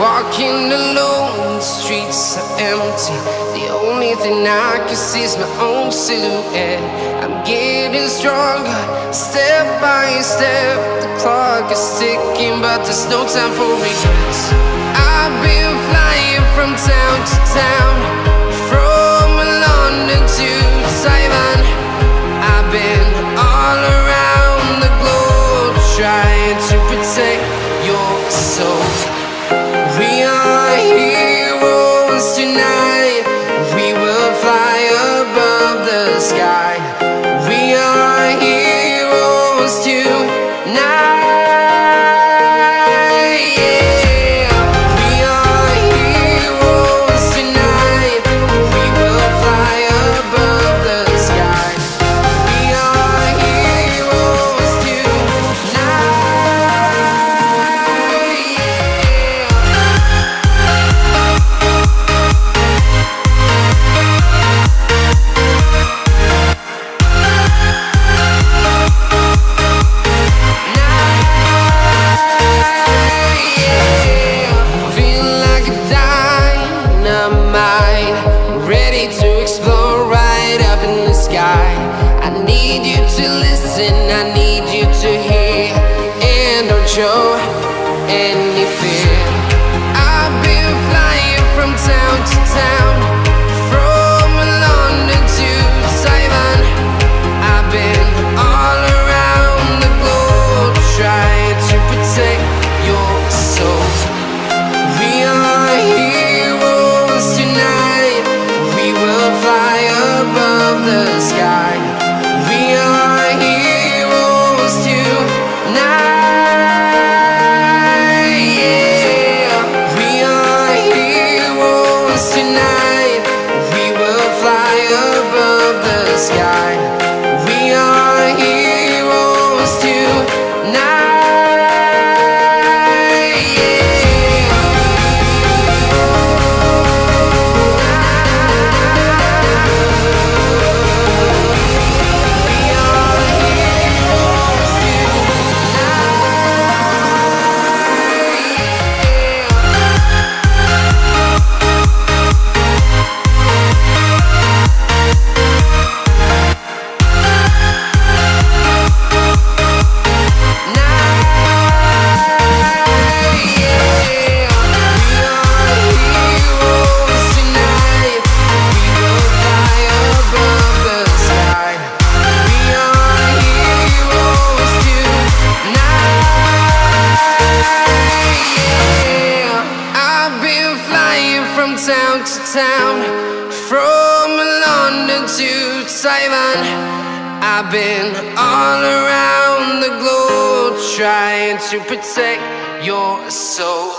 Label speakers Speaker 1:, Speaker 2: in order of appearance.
Speaker 1: Walking alone, the streets are empty. The only thing I can see is my own silhouette. I'm getting stronger, step by step. The clock is ticking, but there's no time for regrets. I've been flying from town to town, from London to Taiwan. I've been all around the globe, trying to protect your soul. We are heroes tonight. We will fly above the sky. We are heroes tonight. Yeah. We are heroes tonight. We will fly above the sky. We are heroes. to listen, I need you to hear, and don't show any fear. I've been flying from town to town, from London to Taiwan. I've been all around the globe trying to protect your soul. We are heroes tonight, we will fly above the sky. We are heroes tonight, yeah. We are heroes tonight, we will fly above the sky. We are heroes tonight, yeah. From town to town, from London to Taiwan. I've been all around the globe trying to protect your soul.